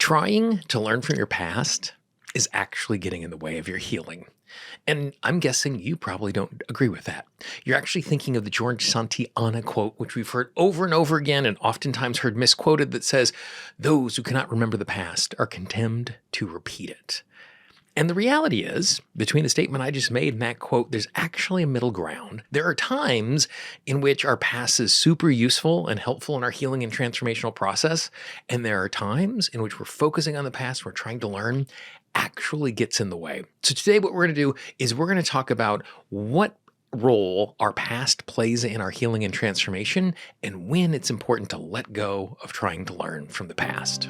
Trying to learn from your past is actually getting in the way of your healing. And I'm guessing you probably don't agree with that. You're actually thinking of the George Santayana quote, which we've heard over and over again and oftentimes heard misquoted, that says, "Those who cannot remember the past are condemned to repeat it." And the reality is, between the statement I just made and that quote, there's actually a middle ground. There are times in which our past is super useful and helpful in our healing and transformational process. And there are times in which we're focusing on the past, we're trying to learn, actually gets in the way. So today what we're going to do is we're going to talk about what role our past plays in our healing and transformation, and when it's important to let go of trying to learn from the past.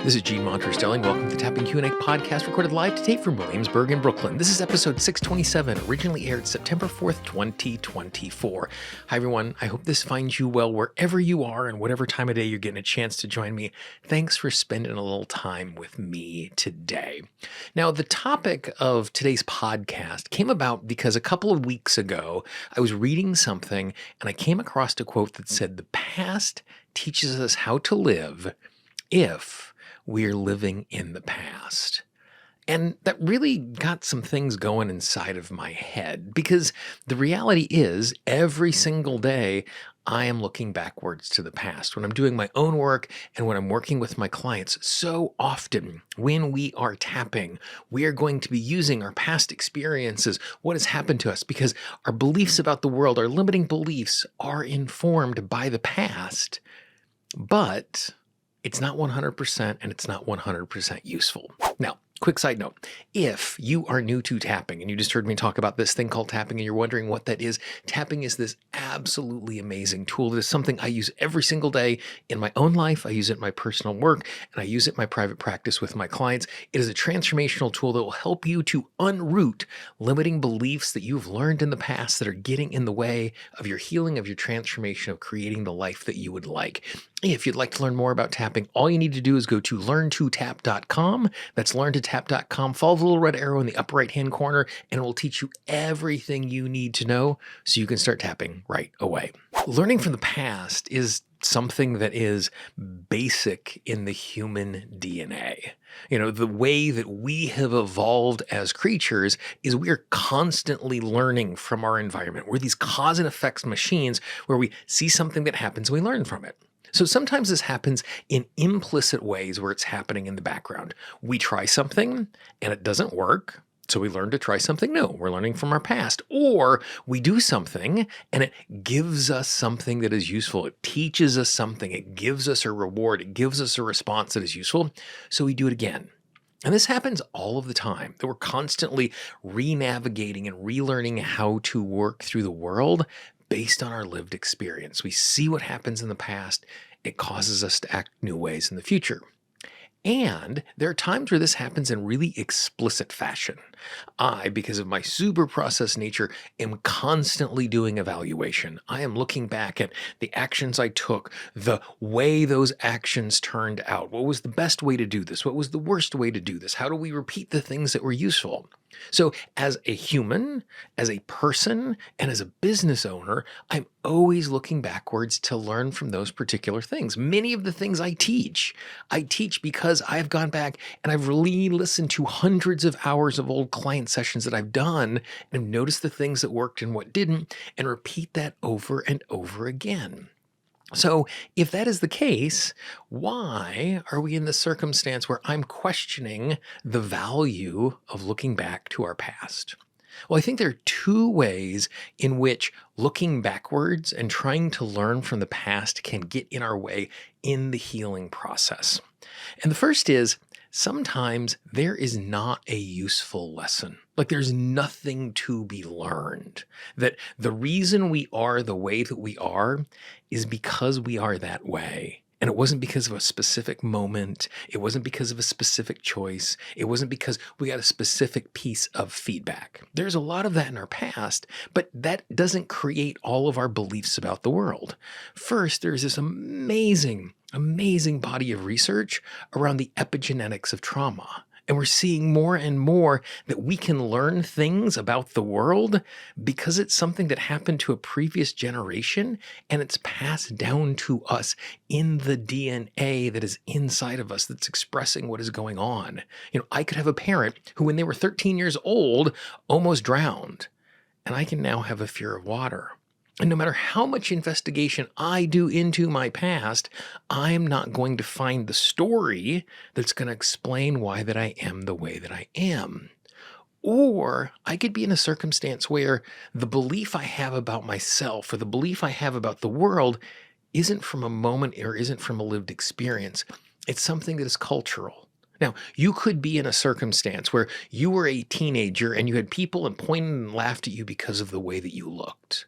This is Monterastelli, and welcome to the Tapping Q&A podcast, recorded live today from Williamsburg in Brooklyn. This is episode 627, originally aired September 4th, 2024. Hi, everyone. I hope this finds you well wherever you are and whatever time of day you're getting a chance to join me. Thanks for spending a little time with me today. Now, the topic of today's podcast came about because a couple of weeks ago, I was reading something and I came across a quote that said, "The past teaches us how to live if we're living in the past." And that really got some things going inside of my head, because the reality is every single day I am looking backwards to the past when I'm doing my own work and when I'm working with my clients. So often when we are tapping, we are going to be using our past experiences, what has happened to us, because our beliefs about the world, our limiting beliefs, are informed by the past. But it's not 100% and it's not 100% useful. Now, quick side note, if you are new to tapping and you just heard me talk about this thing called tapping and you're wondering what that is, tapping is this absolutely amazing tool. It is something I use every single day in my own life. I use it in my personal work and I use it in my private practice with my clients. It is a transformational tool that will help you to unroot limiting beliefs that you've learned in the past that are getting in the way of your healing, of your transformation, of creating the life that you would like. If you'd like to learn more about tapping, all you need to do is go to learn2tap.com. That's learn2tap.com. Follow the little red arrow in the upper right-hand corner, and it will teach you everything you need to know so you can start tapping right away. Learning from the past is something that is basic in the human DNA. You know, the way that we have evolved as creatures is we are constantly learning from our environment. We're these cause and effects machines where we see something that happens and we learn from it. So sometimes this happens in implicit ways where it's happening in the background. We try something and it doesn't work, so we learn to try something new. We're learning from our past. Or we do something and it gives us something that is useful. It teaches us something. It gives us a reward. It gives us a response that is useful. So we do it again. And this happens all of the time, that we're constantly re-navigating and relearning how to work through the world based on our lived experience. We see what happens in the past. It causes us to act new ways in the future. And there are times where this happens in really explicit fashion. I, because of my super process nature, am constantly doing evaluation. I am looking back at the actions I took, the way those actions turned out. What was the best way to do this? What was the worst way to do this? How do we repeat the things that were useful? So as a human, as a person, and as a business owner, I'm always looking backwards to learn from those particular things. Many of the things I teach because I've gone back and I've really listened to hundreds of hours of old client sessions that I've done and have noticed the things that worked and what didn't, and repeat that over and over again. So if that is the case, why are we in the circumstance where I'm questioning the value of looking back to our past? Well, I think there are two ways in which looking backwards and trying to learn from the past can get in our way in the healing process. And the first is, sometimes there is not a useful lesson. Like there's nothing to be learned. That the reason we are the way that we are is because we are that way. And it wasn't because of a specific moment. It wasn't because of a specific choice. It wasn't because we got a specific piece of feedback. There's a lot of that in our past, but that doesn't create all of our beliefs about the world. First, there's this amazing body of research around the epigenetics of trauma. And we're seeing more and more that we can learn things about the world because it's something that happened to a previous generation and it's passed down to us in the DNA that is inside of us that's expressing what is going on. I could have a parent who, when they were 13 years old, almost drowned, and I can now have a fear of water. And no matter how much investigation I do into my past, I'm not going to find the story that's going to explain why that I am the way that I am. Or I could be in a circumstance where the belief I have about myself or the belief I have about the world isn't from a moment or isn't from a lived experience. It's something that is cultural. Now, you could be in a circumstance where you were a teenager and you had people and pointed and laughed at you because of the way that you looked.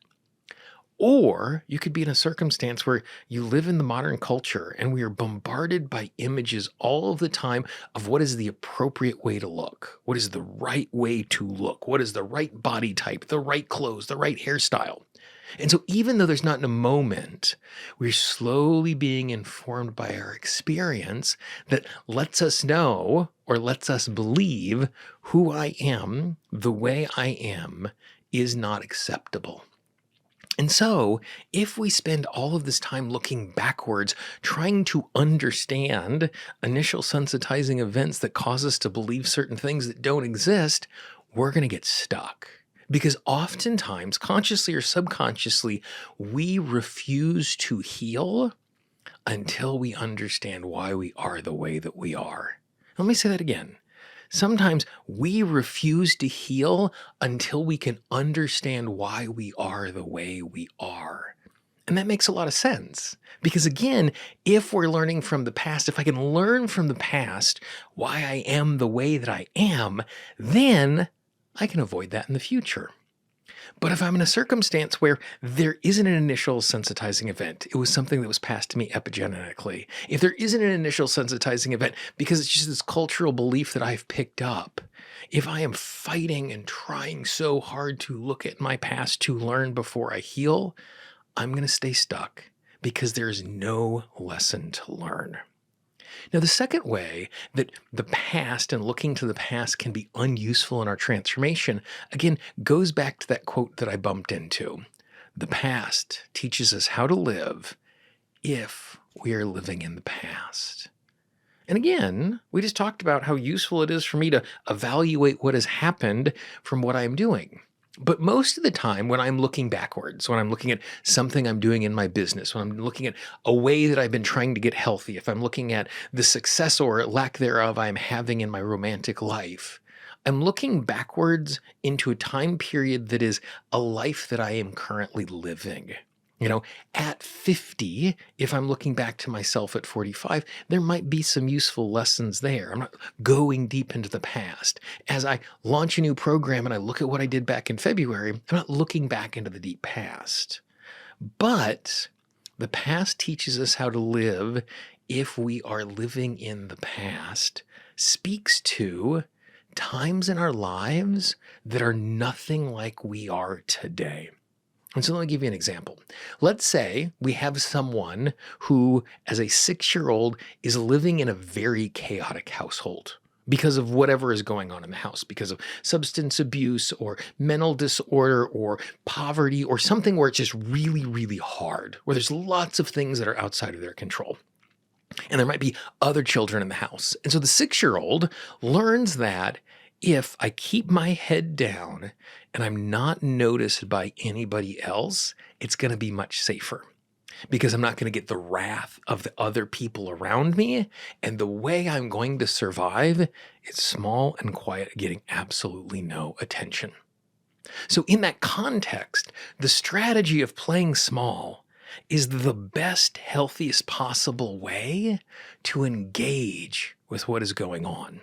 Or you could be in a circumstance where you live in the modern culture and we are bombarded by images all of the time of what is the appropriate way to look, what is the right way to look, what is the right body type, the right clothes, the right hairstyle. And so even though there's not in a moment, we're slowly being informed by our experience that lets us know or lets us believe who I am, the way I am, is not acceptable. And so, if we spend all of this time looking backwards, trying to understand initial sensitizing events that cause us to believe certain things that don't exist, we're going to get stuck. Because oftentimes, consciously or subconsciously, we refuse to heal until we understand why we are the way that we are. Let me say that again. Sometimes we refuse to heal until we can understand why we are the way we are. And that makes a lot of sense. Because again, if we're learning from the past, if I can learn from the past why I am the way that I am, then I can avoid that in the future. But if I'm in a circumstance where there isn't an initial sensitizing event, it was something that was passed to me epigenetically. If there isn't an initial sensitizing event because it's just this cultural belief that I've picked up, if I am fighting and trying so hard to look at my past to learn before I heal, I'm going to stay stuck because there's no lesson to learn. Now, the second way that the past and looking to the past can be unuseful in our transformation, again, goes back to that quote that I bumped into. The past teaches us how to live if we are living in the past. And again, we just talked about how useful it is for me to evaluate what has happened from what I'm doing. But most of the time when I'm looking backwards, when I'm looking at something I'm doing in my business, when I'm looking at a way that I've been trying to get healthy, if I'm looking at the success or lack thereof I'm having in my romantic life, I'm looking backwards into a time period that is a life that I am currently living. At 50, if I'm looking back to myself at 45, there might be some useful lessons there. I'm not going deep into the past. As I launch a new program and I look at what I did back in February, I'm not looking back into the deep past. But the past teaches us how to live if we are living in the past, speaks to times in our lives that are nothing like we are today. And so let me give you an example. Let's say we have someone who, as a 6-year-old, is living in a very chaotic household because of whatever is going on in the house, because of substance abuse or mental disorder or poverty or something where it's just really, really hard, where there's lots of things that are outside of their control. And there might be other children in the house. And so the 6-year-old learns that if I keep my head down and I'm not noticed by anybody else, it's going to be much safer because I'm not going to get the wrath of the other people around me. And the way I'm going to survive is small and quiet, getting absolutely no attention. So in that context, the strategy of playing small is the best, healthiest possible way to engage with what is going on.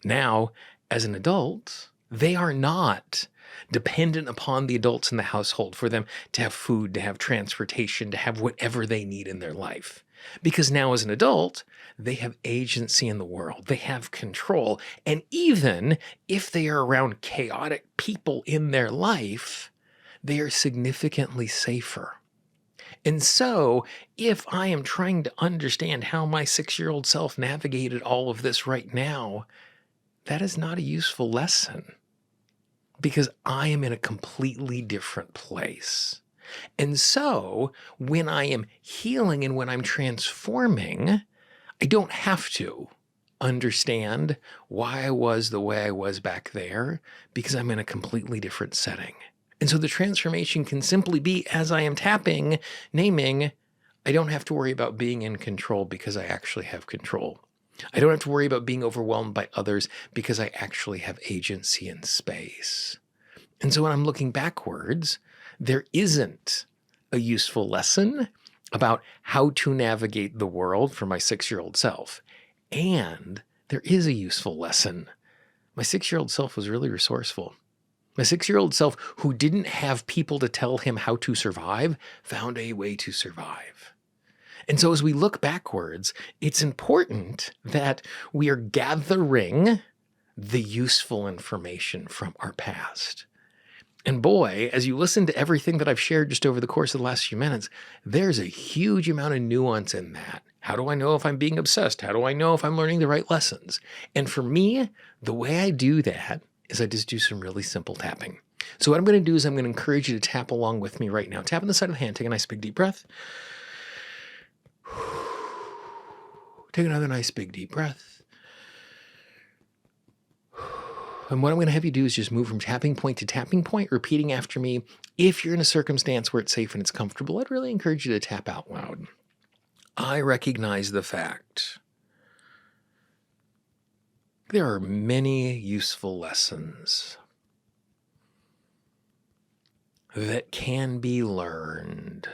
Now, as an adult, they are not dependent upon the adults in the household for them to have food, to have transportation, to have whatever they need in their life. Because now as an adult, they have agency in the world. They have control. And even if they are around chaotic people in their life, they are significantly safer. And so if I am trying to understand how my 6-year-old self navigated all of this right now, that is not a useful lesson because I am in a completely different place. And so when I am healing and when I'm transforming, I don't have to understand why I was the way I was back there because I'm in a completely different setting. And so the transformation can simply be as I am tapping, naming, I don't have to worry about being in control because I actually have control. I don't have to worry about being overwhelmed by others because I actually have agency in space. And so when I'm looking backwards, there isn't a useful lesson about how to navigate the world for my 6-year-old self. And there is a useful lesson. My 6-year-old self was really resourceful. My 6-year-old self, who didn't have people to tell him how to survive, found a way to survive. And so as we look backwards, it's important that we are gathering the useful information from our past. And boy, as you listen to everything that I've shared just over the course of the last few minutes, there's a huge amount of nuance in that. How do I know if I'm being obsessed? How do I know if I'm learning the right lessons? And for me, the way I do that is I just do some really simple tapping. So what I'm going to do is I'm going to encourage you to tap along with me right now. Tap on the side of the hand, take a nice big deep breath. Take another nice big deep breath. And what I'm going to have you do is just move from tapping point to tapping point, repeating after me. If you're in a circumstance where it's safe and it's comfortable, I'd really encourage you to tap out loud. I recognize the fact there are many useful lessons that can be learned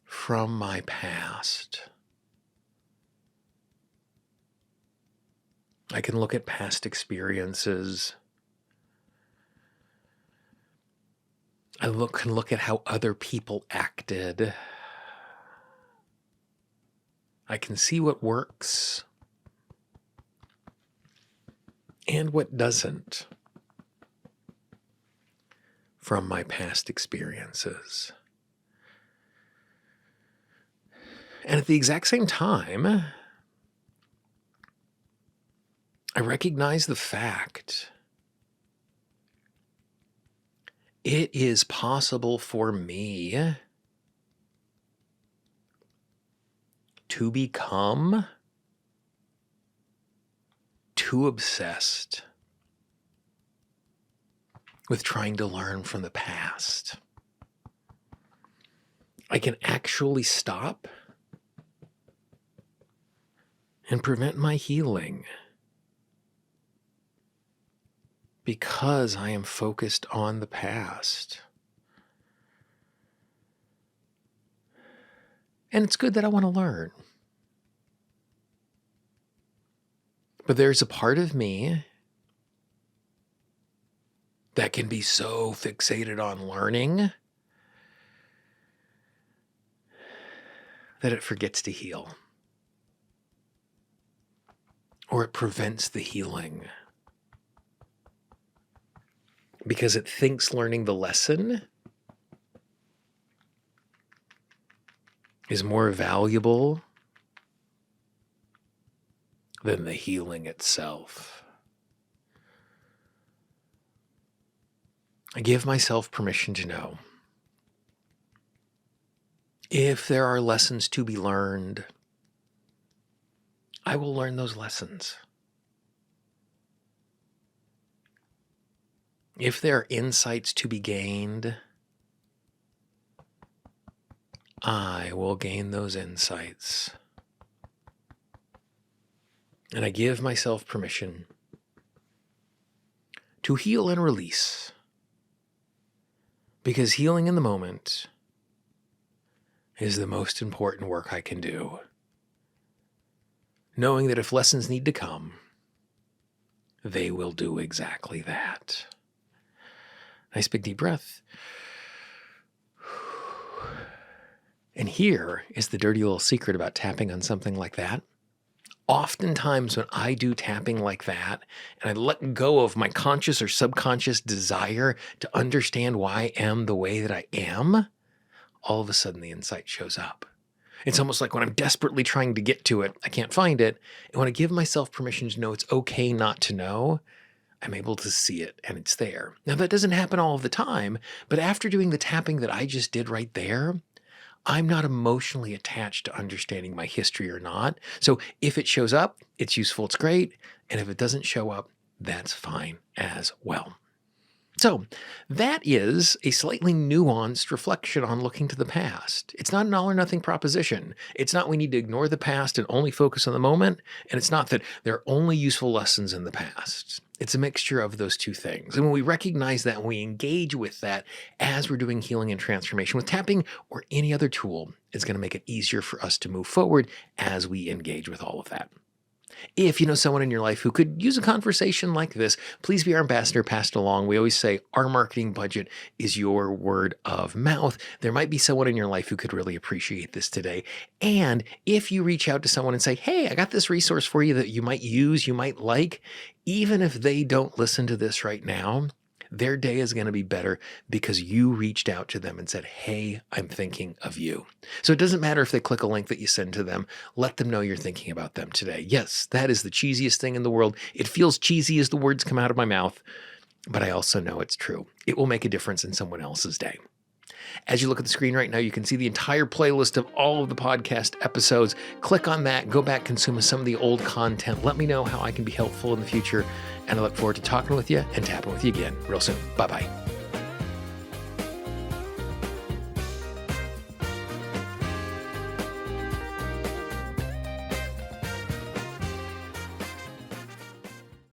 from my past. I can look at past experiences. I can look at how other people acted. I can see what works and what doesn't from my past experiences. And at the exact same time, I recognize the fact it is possible for me to become too obsessed with trying to learn from the past. I can actually stop and prevent my healing because I am focused on the past. And it's good that I want to learn. But there's a part of me that can be so fixated on learning that it forgets to heal. Or it prevents the healing. Because it thinks learning the lesson is more valuable than the healing itself. I give myself permission to know if there are lessons to be learned, I will learn those lessons. If there are insights to be gained, I will gain those insights. And I give myself permission to heal and release. Because healing in the moment is the most important work I can do. Knowing that if lessons need to come, they will do exactly that. Nice big deep breath. And here is the dirty little secret about tapping on something like that. Oftentimes when I do tapping like that, and I let go of my conscious or subconscious desire to understand why I am the way that I am, all of a sudden the insight shows up. It's almost like when I'm desperately trying to get to it, I can't find it. And when I give myself permission to know it's okay not to know, I'm able to see it and it's there. Now, that doesn't happen all of the time, but after doing the tapping that I just did right there, I'm not emotionally attached to understanding my history or not. So if it shows up, it's useful, it's great. And if it doesn't show up, that's fine as well. So that is a slightly nuanced reflection on looking to the past. It's not an all or nothing proposition. It's not we need to ignore the past and only focus on the moment. And it's not that there are only useful lessons in the past. It's a mixture of those two things. And when we recognize that, when we engage with that as we're doing healing and transformation with tapping or any other tool, it's going to make it easier for us to move forward as we engage with all of that. If you know someone in your life who could use a conversation like this, please be our ambassador, pass it along. We always say our marketing budget is your word of mouth. There might be someone in your life who could really appreciate this today. And if you reach out to someone and say, hey, I got this resource for you that you might use, you might like, even if they don't listen to this right now, their day is going to be better because you reached out to them and said, hey, I'm thinking of you. So it doesn't matter if they click a link that you send to them. Let them know you're thinking about them today. Yes, that is the cheesiest thing in the world. It feels cheesy as the words come out of my mouth, but I also know it's true. It will make a difference in someone else's day. As you look at the screen right now, you can see the entire playlist of all of the podcast episodes. Click on that, go back, consume some of the old content. Let me know how I can be helpful in the future. And I look forward to talking with you and tapping with you again real soon. Bye-bye.